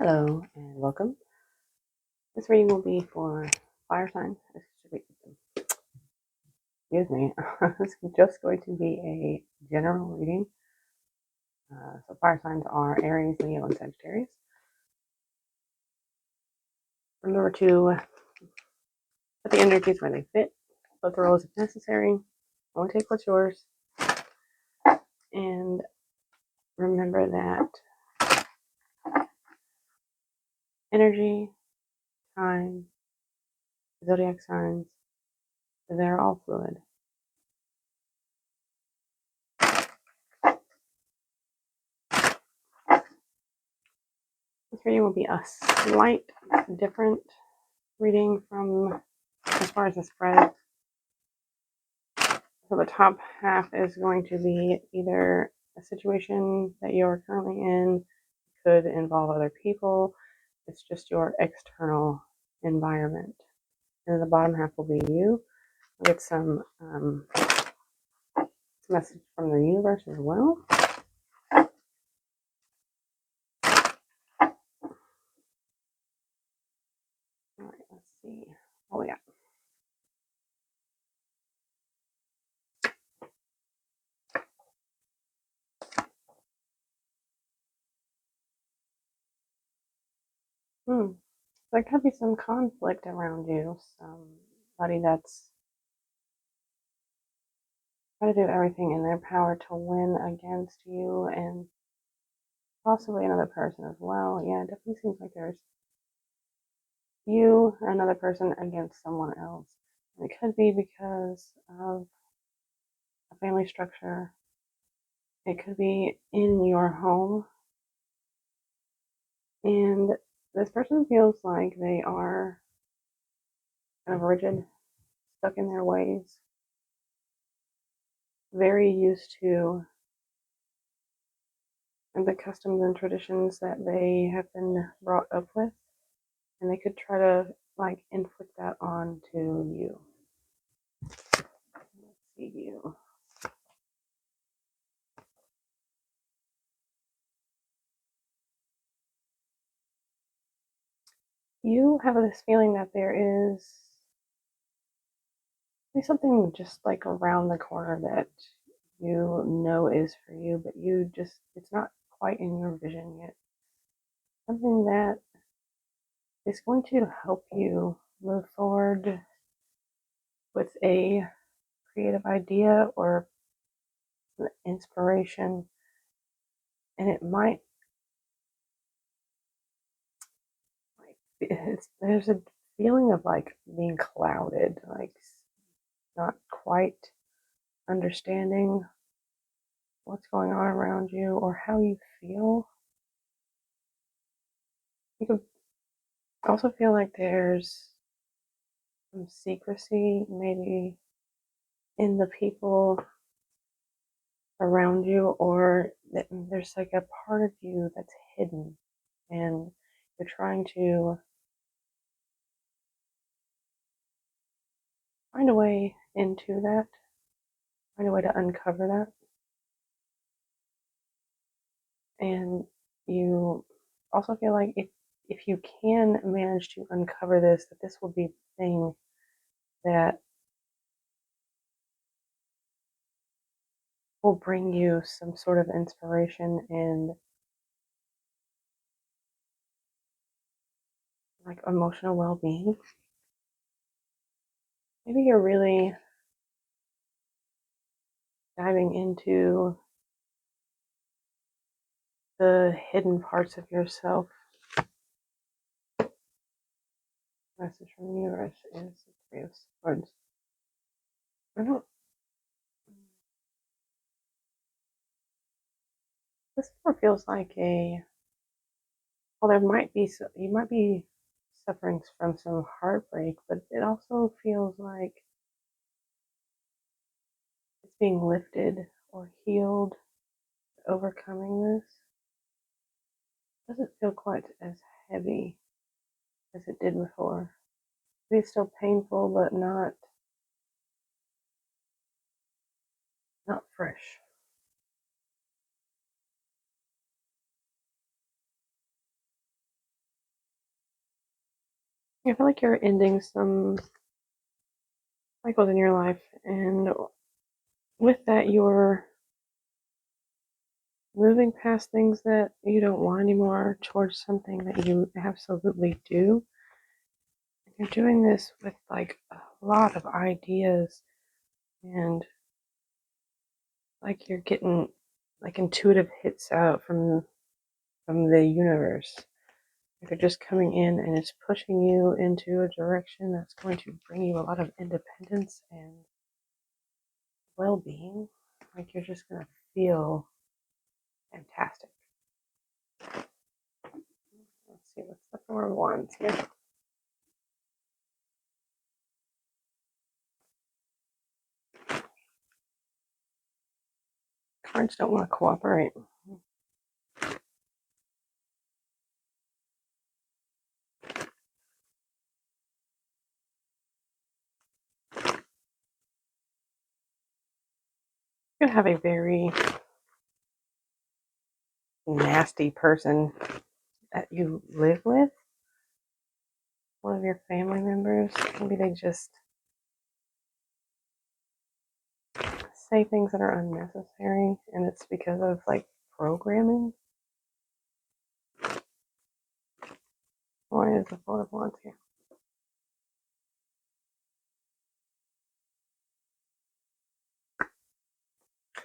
Hello and welcome. This reading will be for fire signs. Excuse me. This is just going to be a general reading. So fire signs are Aries, Leo, and Sagittarius. Remember to put the energies where they fit. Flip the roles if necessary. Only take what's yours. And remember that energy, time, zodiac signs, they're all fluid. This reading will be a slight different reading from as far as the spread. So the top half is going to be either a situation that you're currently in, could involve other people. It's just your external environment. And the bottom half will be you. We'll get some message from the universe as well. All right, let's see what we got. There could be some conflict around you. Somebody that's trying to do everything in their power to win against you and possibly another person as well. Yeah, it definitely seems like there's you or another person against someone else. And it could be because of a family structure. It could be in your home. And this person feels like they are kind of rigid, stuck in their ways, very used to the customs and traditions that they have been brought up with. And they could try to inflict that onto you. Let's see you. You have this feeling that there is something just like around the corner that you know is for you, but it's not quite in your vision yet. Something that is going to help you move forward with a creative idea or inspiration. And it might, there's a feeling of being clouded, not quite understanding what's going on around you or how you feel. You could also feel like there's some secrecy maybe in the people around you, or that there's like a part of you that's hidden and you're trying to find a way into that, find a way to uncover that. And you also feel like if you can manage to uncover this, that this will be the thing that will bring you some sort of inspiration and emotional well-being. Maybe you're really diving into the hidden parts of yourself. Message from the universe is the Three of Swords. This more feels like there might be, you might be suffering from some heartbreak, but it also feels like it's being lifted or healed, overcoming this. It doesn't feel quite as heavy as it did before. Maybe it's still painful, but not fresh. I feel like you're ending some cycles in your life, and with that, you're moving past things that you don't want anymore towards something that you absolutely do. You're doing this with like a lot of ideas, and like you're getting like intuitive hits out from the universe. They're just coming in and it's pushing you into a direction that's going to bring you a lot of independence and well-being. Like you're just gonna feel fantastic. Let's see, what's the 4 of Wands here? Cards don't want to cooperate. You have a very nasty person that you live with, one of your family members. Maybe they just say things that are unnecessary, and it's because of like programming. Why is the 4 of Wands here?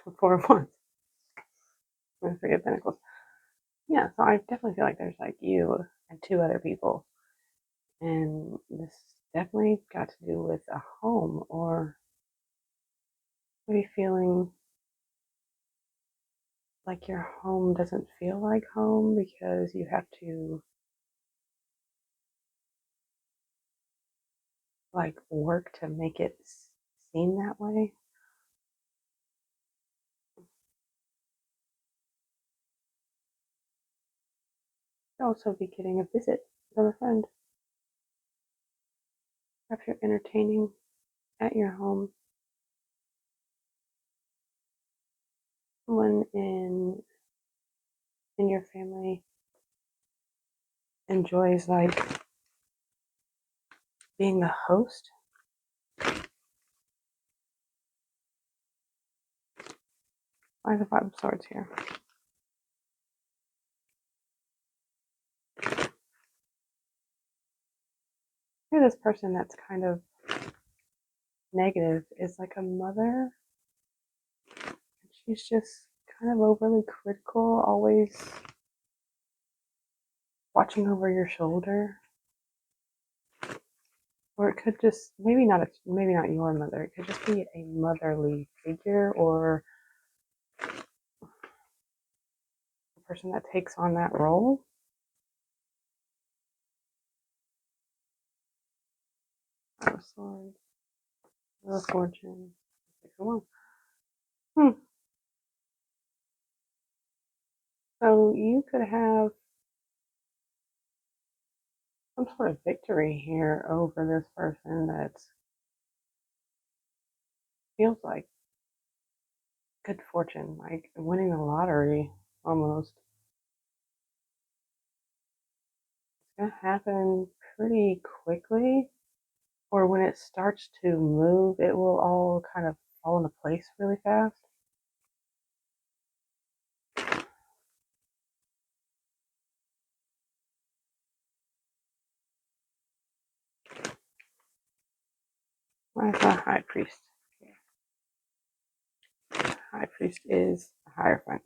The 4 of Wands. I'm gonna forget Pentacles. Yeah, so I definitely feel like there's like you and 2 other people, and this definitely got to do with a home, or maybe feeling like your home doesn't feel like home because you have to like work to make it seem that way. You'll also be getting a visit from a friend after entertaining at your home. Someone in your family enjoys like being the host. Why the 5 of Swords here? Here, this person that's kind of negative is like a mother. She's just kind of overly critical, always watching over your shoulder. Or it could just maybe not your mother. It could just be a motherly figure, or a person that takes on that role. Oh, Swords, Wheel of Fortune, 6 of Wands. So you could have some sort of victory here over this person that feels like good fortune, like winning the lottery almost. It's going to happen pretty quickly, or when it starts to move, it will all kind of fall into place really fast. Why is the High Priest here? High Priest is a Hierophant.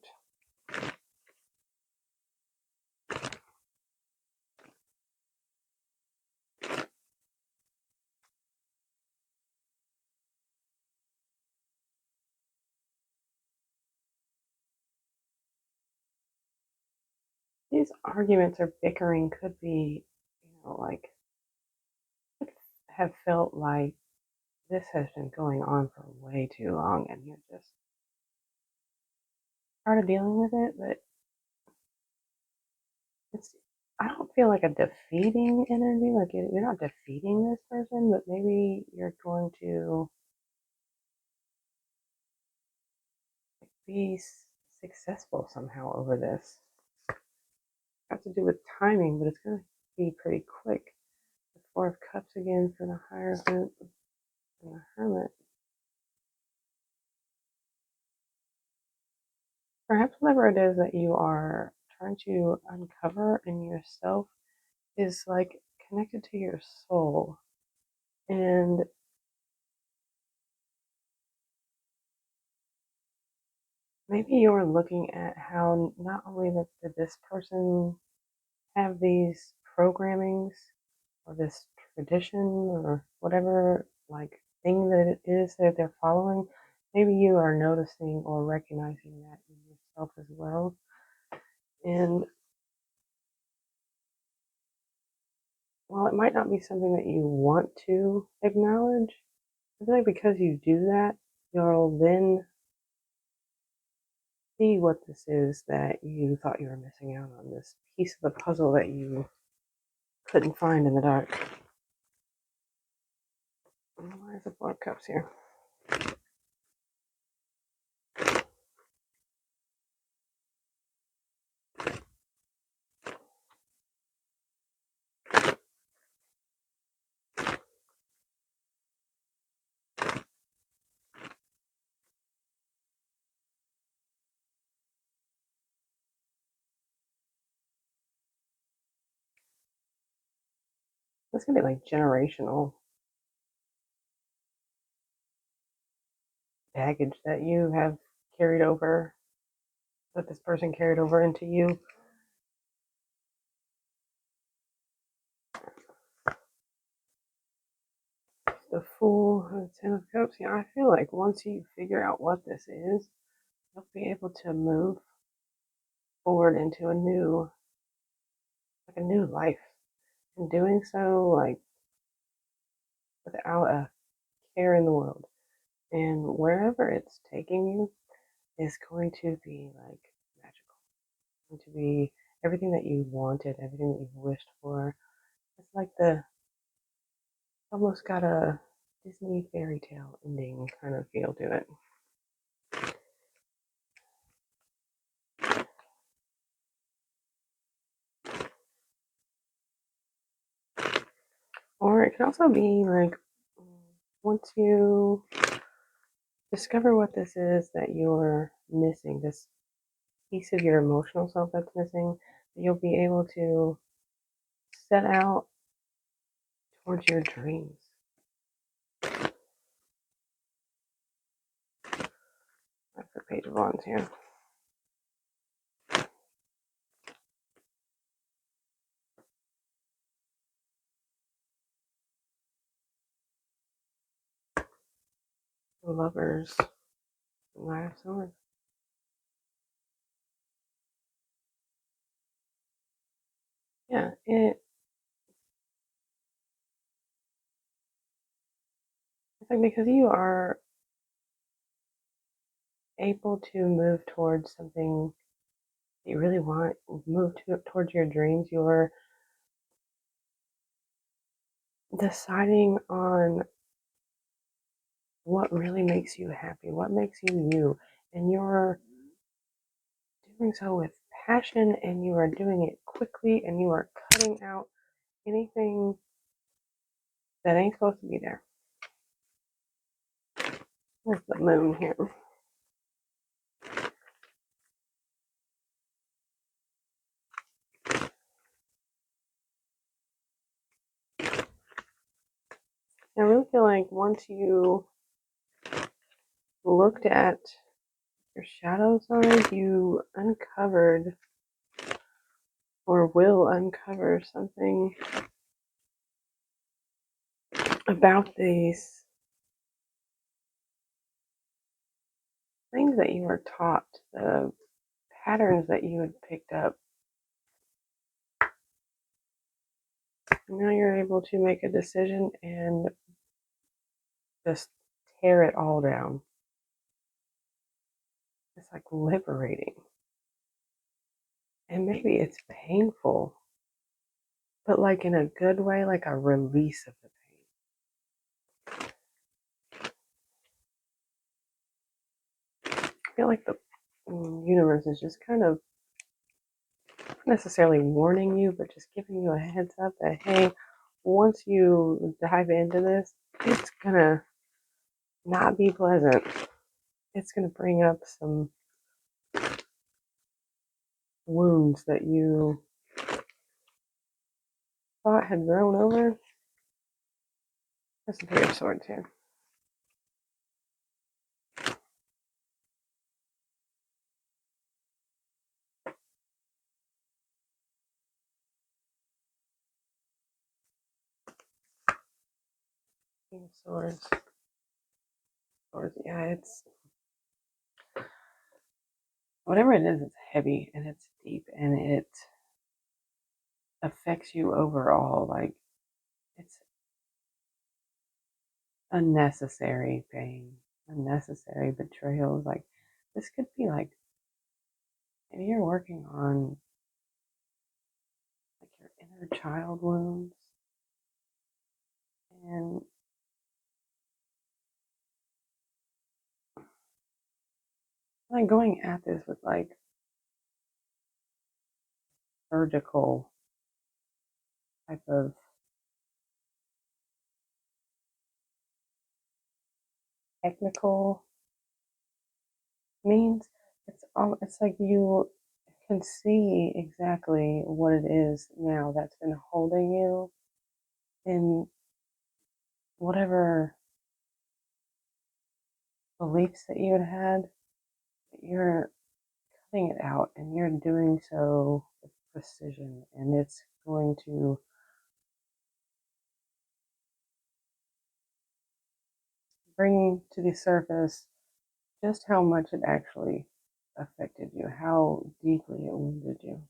These arguments or bickering could be, like, could have felt like this has been going on for way too long and you're just tired of dealing with it, but it's, I don't feel like a defeating energy. Like you're not defeating this person, but maybe you're going to be successful somehow over this. It has to do with timing, but it's going to be pretty quick. The Four of Cups again for the Hierophant and the Hermit. Perhaps whatever it is that you are trying to uncover in yourself is like connected to your soul. And maybe you're looking at how not only did this person have these programmings or this tradition or whatever like thing that it is that they're following, maybe you are noticing or recognizing that in yourself as well. And while it might not be something that you want to acknowledge, I feel like because you do that, you'll then see what this is that you thought you were missing out on, this piece of the puzzle that you couldn't find in the dark. Why is the Four of Cups here? This could be like generational baggage that you have carried over, that this person carried over into you. The Fool, the Ten of Cups. Yeah, I feel like once you figure out what this is, you'll be able to move forward into a new life. And doing so, like, without a care in the world. And wherever it's taking you is going to be like magical. It's going to be everything that you wanted, everything that you've wished for. It's like almost got a Disney fairy tale ending kind of feel to it. Or it can also be like once you discover what this is that you're missing, this piece of your emotional self that's missing, you'll be able to set out towards your dreams. That's the Page of Wands here. Lovers, Knight of Swords. Yeah, it's like because you are able to move towards something that you really want, towards your dreams, you're deciding on what really makes you happy, what makes you you, and you're doing so with passion, and you are doing it quickly, and you are cutting out anything that ain't supposed to be there. Where's the Moon here? I really feel like once you looked at your shadow side, you uncovered or will uncover something about these things that you were taught, the patterns that you had picked up. Now you're able to make a decision and just tear it all down. It's like liberating. And maybe it's painful, but like in a good way, like a release of the pain. I feel like the universe is just kind of not necessarily warning you, but just giving you a heads up that, hey, once you dive into this, it's gonna not be pleasant. It's gonna bring up some wounds that you thought had grown over. That's a Three of Swords here. King of Swords. Swords. Yeah, it's whatever it is, it's heavy and it's deep and it affects you overall. Like it's unnecessary pain, unnecessary betrayals. Like this could be like maybe you're working on like your inner child wounds and like going at this with like surgical type of technical means. It's like you can see exactly what it is now that's been holding you in whatever beliefs that you had. You're cutting it out and you're doing so with precision, and it's going to bring to the surface just how much it actually affected you, how deeply it wounded you.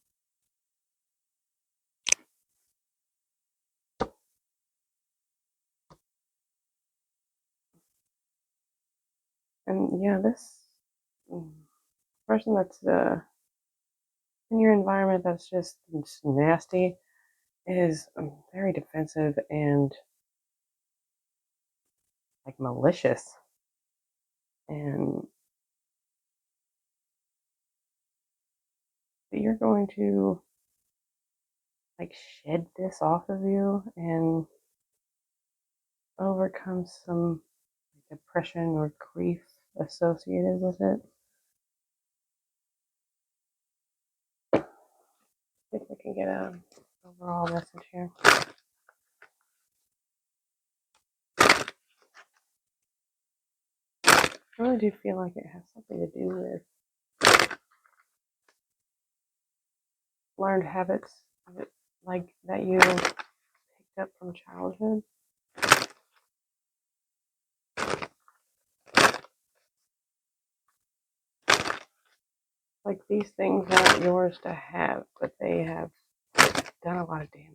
And yeah, this person that's in your environment that's just nasty is very defensive and like malicious. And you're going to like shed this off of you and overcome some depression or grief associated with it. See if we can get a overall message here. I really do feel like it has something to do with learned habits, like that you picked up from childhood. Like these things aren't yours to have, but they have done a lot of damage.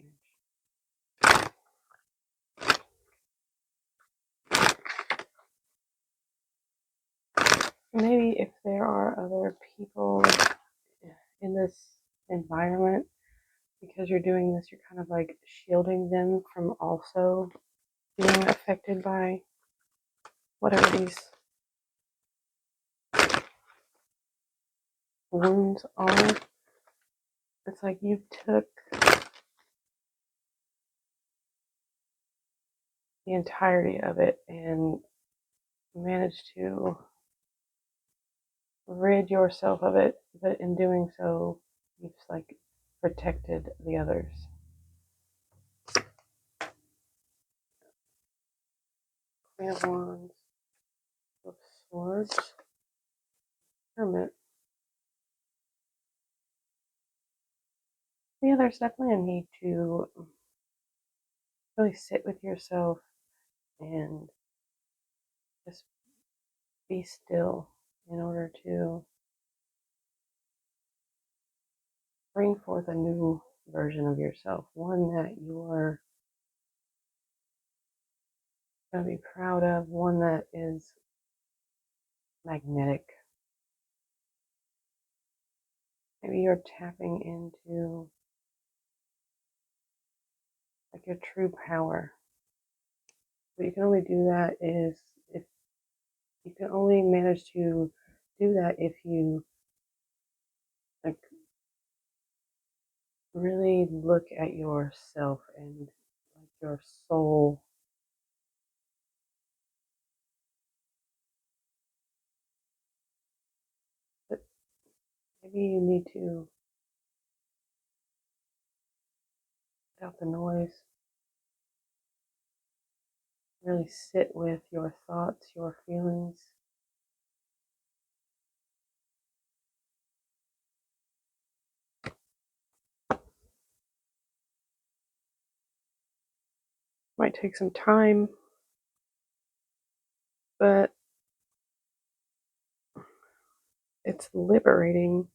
Maybe if there are other people in this environment, because you're doing this, you're kind of like shielding them from also being affected by whatever these wounds are. It's like you took the entirety of it and managed to rid yourself of it, but in doing so, you've like protected the others. Queen of Wands, of Swords, Hermit. Yeah, there's definitely a need to really sit with yourself and just be still in order to bring forth a new version of yourself, one that you're going to be proud of, one that is magnetic. Maybe you're tapping into like your true power. But you can only do that is if you can only manage to do that if you like really look at yourself and like your soul. But maybe you need to get out the noise, really sit with your thoughts, your feelings. Might take some time, but it's liberating,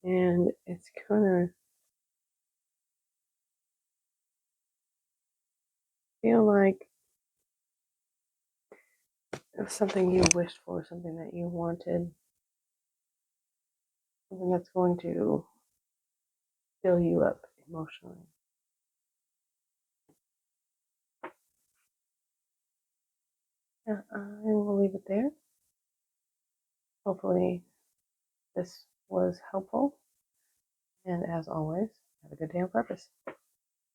and it's gonna feel like it was something you wished for, something that you wanted, something that's going to fill you up emotionally. Yeah, I will leave it there. Hopefully, this was helpful. And as always, have a good day on purpose.